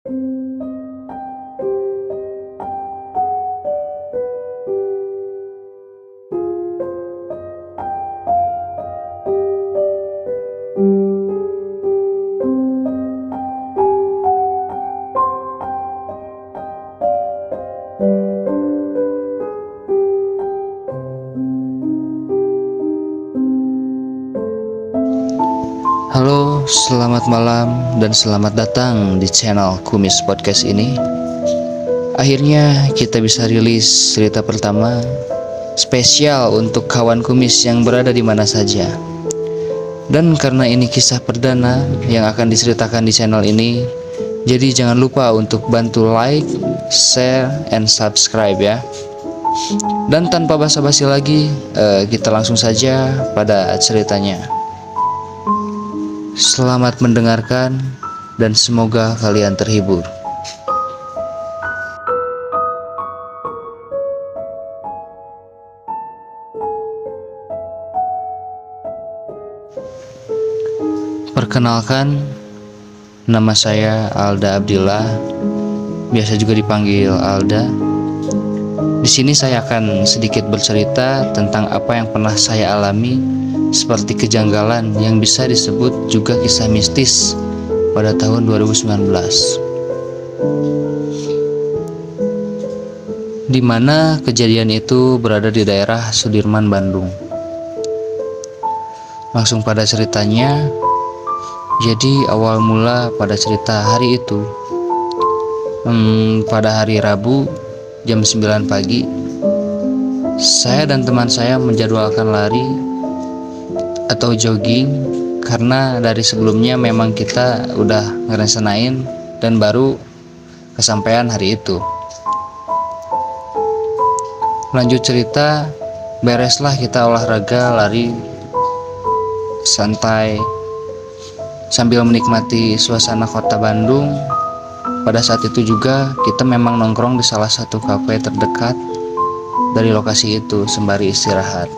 Halo, selamat malam dan selamat datang di channel Kumis Podcast ini. Akhirnya kita bisa rilis cerita pertama spesial untuk kawan kumis yang berada di mana saja. Dan karena ini kisah perdana yang akan diceritakan di channel ini, jadi jangan lupa untuk bantu like, share, and subscribe ya. Dan tanpa basa-basi lagi, kita langsung saja pada ceritanya. Selamat mendengarkan dan semoga kalian terhibur. Perkenalkan, nama saya Alda Abdillah, biasa juga dipanggil Alda. Di sini saya akan sedikit bercerita tentang apa yang pernah saya alami, seperti kejanggalan yang bisa disebut juga kisah mistis pada tahun 2019, di mana kejadian itu berada di daerah Sudirman, Bandung. Langsung pada ceritanya. Jadi awal mula pada cerita hari itu, pada hari Rabu jam 9 pagi, saya dan teman saya menjadwalkan lari atau jogging, karena dari sebelumnya memang kita udah ngerencanain dan baru kesampaian hari itu. Lanjut cerita, bereslah kita olahraga lari santai sambil menikmati suasana kota Bandung. Pada saat itu juga kita memang nongkrong di salah satu kafe terdekat dari lokasi itu sembari istirahat.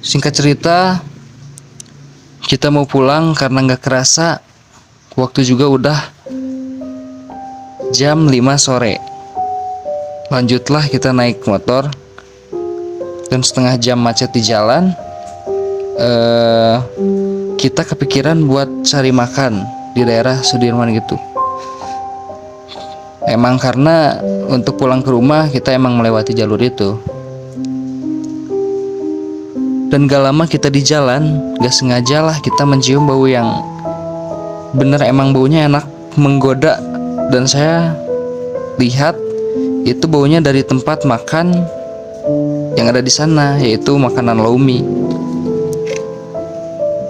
Singkat cerita, kita mau pulang karena gak kerasa waktu juga udah jam 5 sore. Lanjutlah kita naik motor dan setengah jam macet di jalan. Kita kepikiran buat cari makan di daerah Sudirman gitu. Emang karena untuk pulang ke rumah kita emang melewati jalur itu. Dan gak lama kita di jalan, gak sengaja lah kita mencium bau yang bener emang baunya enak, menggoda. Dan saya lihat itu baunya dari tempat makan yang ada di sana, yaitu makanan Lomi.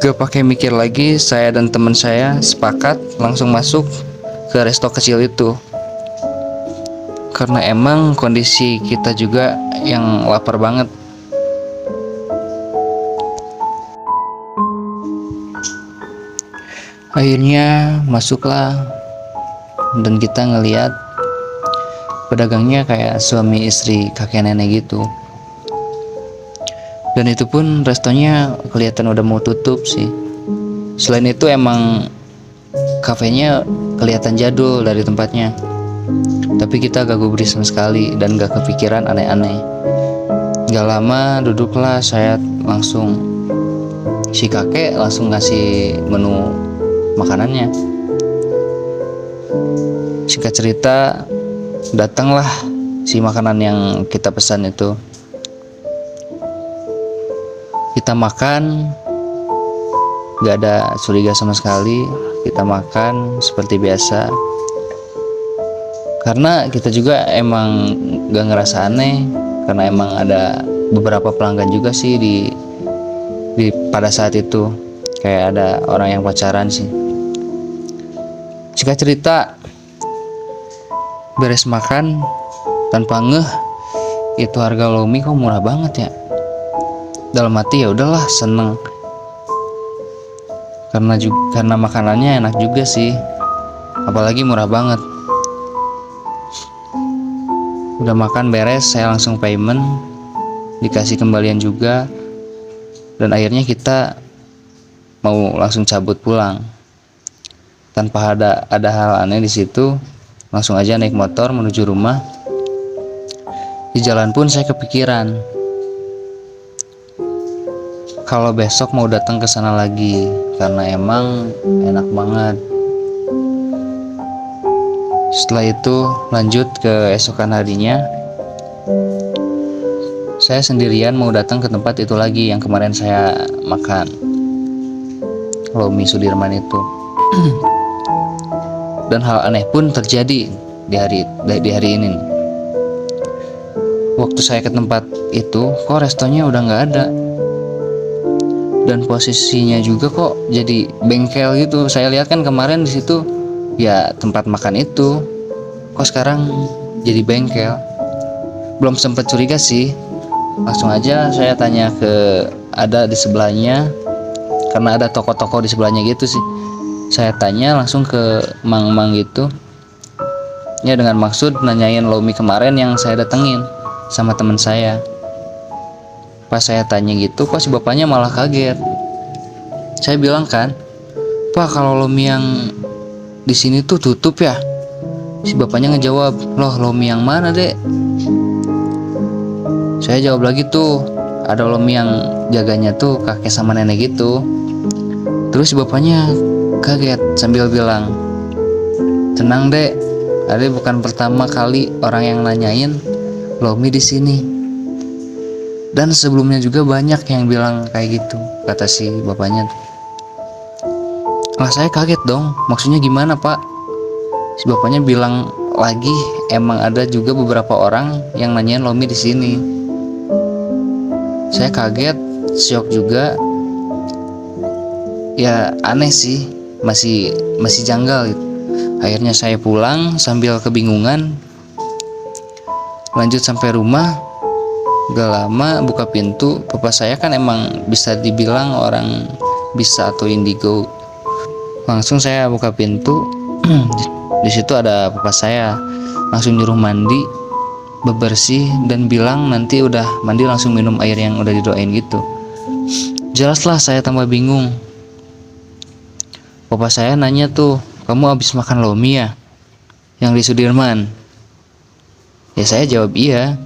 Gak pakai mikir lagi, saya dan teman saya sepakat langsung masuk ke resto kecil itu. Karena emang kondisi kita juga yang lapar banget. Akhirnya masuklah, dan kita ngeliat pedagangnya kayak suami istri kakek nenek gitu. Dan itu pun restonya kelihatan udah mau tutup sih. Selain itu emang kafenya kelihatan jadul dari tempatnya. Tapi kita gak gubris sama sekali dan gak kepikiran aneh-aneh. Gak lama duduklah, saya langsung, si kakek langsung ngasih menu makanannya. Singkat cerita, datanglah si makanan yang kita pesan itu. Kita makan, gak ada curiga sama sekali. Kita makan seperti biasa, karena kita juga emang gak ngerasa aneh. Karena emang ada beberapa pelanggan juga sih di pada saat itu, kayak ada orang yang pacaran sih. Singkat cerita, beres makan tanpa ngeh itu harga Lomi kok murah banget ya. Dalam hati ya udahlah, seneng, karena makanannya enak juga sih, apalagi murah banget. Udah makan beres, saya langsung payment, dikasih kembalian juga, dan akhirnya kita mau langsung cabut pulang. tanpa ada hal aneh di situ, langsung aja naik motor menuju rumah. Di jalan pun saya kepikiran kalau besok mau datang ke sana lagi, karena emang enak banget. Setelah itu lanjut ke esokan harinya, saya sendirian mau datang ke tempat itu lagi yang kemarin saya makan, Lomi Sudirman itu. Dan hal aneh pun terjadi di hari ini. Waktu saya ke tempat itu, kok restonya udah nggak ada, dan posisinya juga kok jadi bengkel gitu. Saya lihat kan kemarin di situ ya tempat makan itu, kok sekarang jadi bengkel. Belum sempat curiga sih, langsung aja saya tanya ke ada di sebelahnya, karena ada toko-toko di sebelahnya gitu sih. Saya tanya langsung ke mang-mang gitu ya, dengan maksud nanyain Lomi kemarin yang saya datengin sama teman saya. Pas saya tanya gitu, kok si bapaknya malah kaget. Saya bilang kan, "Pak, kalau Lomi yang di sini tuh tutup ya?" Si bapaknya ngejawab, "Loh, Lomi yang mana, Dek?" Saya jawab lagi tuh, "Ada Lomi yang jaganya tuh kakek sama nenek gitu." Terus si bapaknya kaget sambil bilang, "Tenang, Dek, Ade bukan pertama kali orang yang nanyain Lomi di sini. Dan sebelumnya juga banyak yang bilang kayak gitu," kata si bapaknya. Lah saya kaget dong, maksudnya gimana, Pak? Si bapaknya bilang lagi, emang ada juga beberapa orang yang nanyain Lomi di sini. Saya kaget, syok juga. Ya aneh sih, masih janggal gitu. Akhirnya saya pulang sambil kebingungan. Lanjut sampai rumah, gak lama buka pintu. Papa saya kan emang bisa dibilang orang bisa atau indigo. Langsung saya buka pintu. Di situ ada papa saya, langsung nyuruh mandi, bebersih, dan bilang nanti udah mandi langsung minum air yang udah didoain gitu. Jelaslah saya tambah bingung. Papa saya nanya tuh, "Kamu habis makan Lomi ya? Yang di Sudirman?" Ya saya jawab iya.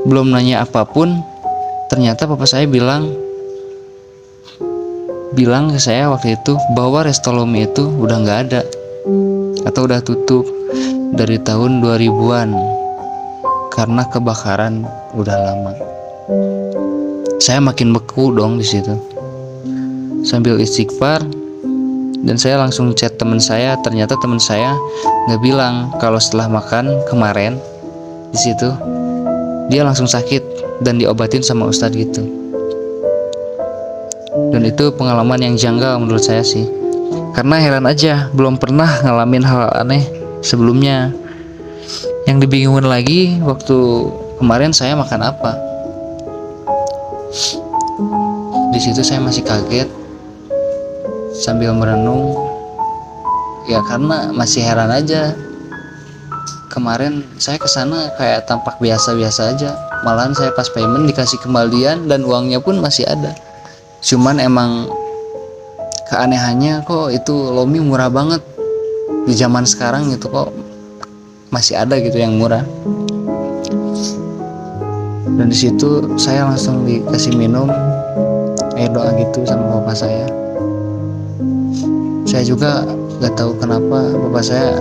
Belum nanya apapun, ternyata papa saya bilang ke saya waktu itu bahwa resto Lomi itu udah nggak ada atau udah tutup dari tahun 2000-an karena kebakaran udah lama. Saya makin beku dong di situ. Sambil istighfar, dan saya langsung chat teman saya. Ternyata teman saya nggak bilang kalau setelah makan kemarin di situ dia langsung sakit dan diobatin sama ustadz gitu. Dan itu pengalaman yang janggal menurut saya sih, karena heran aja belum pernah ngalamin hal aneh sebelumnya. Yang dibingungin lagi waktu kemarin saya makan apa. Di situ saya masih kaget sambil merenung, ya karena masih heran aja. Kemarin saya kesana kayak tampak biasa-biasa aja, malahan saya pas payment dikasih kembalian dan uangnya pun masih ada. Cuman emang keanehannya kok itu Lomi murah banget di zaman sekarang gitu, kok masih ada gitu yang murah. Dan di situ saya langsung dikasih minum air doa gitu sama bapak saya. Saya juga gak tahu kenapa bapak saya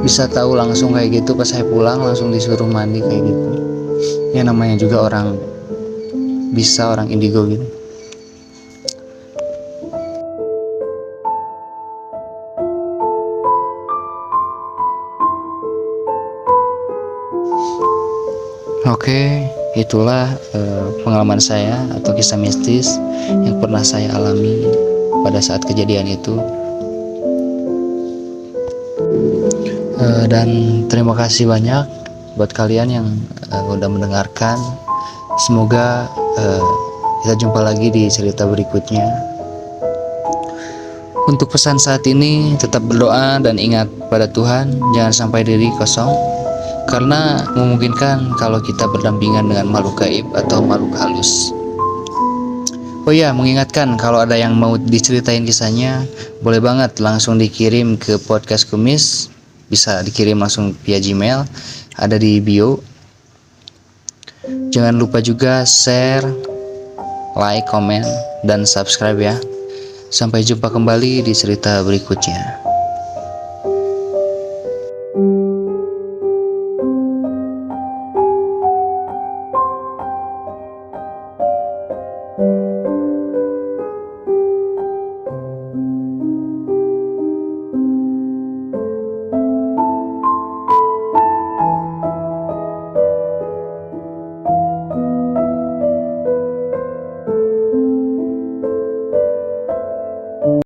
bisa tahu langsung kayak gitu. Pas saya pulang langsung disuruh mandi kayak gitu. Ya namanya juga orang bisa, orang indigo gitu. Oke, itulah pengalaman saya atau kisah mistis yang pernah saya alami pada saat kejadian itu. Dan terima kasih banyak buat kalian yang udah mendengarkan. Semoga kita jumpa lagi di cerita berikutnya. Untuk pesan saat ini, tetap berdoa dan ingat pada Tuhan, jangan sampai diri kosong, karena memungkinkan kalau kita berdampingan dengan makhluk gaib atau makhluk halus. Oh ya, mengingatkan kalau ada yang mau diceritain kisahnya, boleh banget langsung dikirim ke podcast kumis. Bisa dikirim langsung via Gmail, ada di bio. Jangan lupa juga share, like, komen, dan subscribe ya. Sampai jumpa kembali di cerita berikutnya.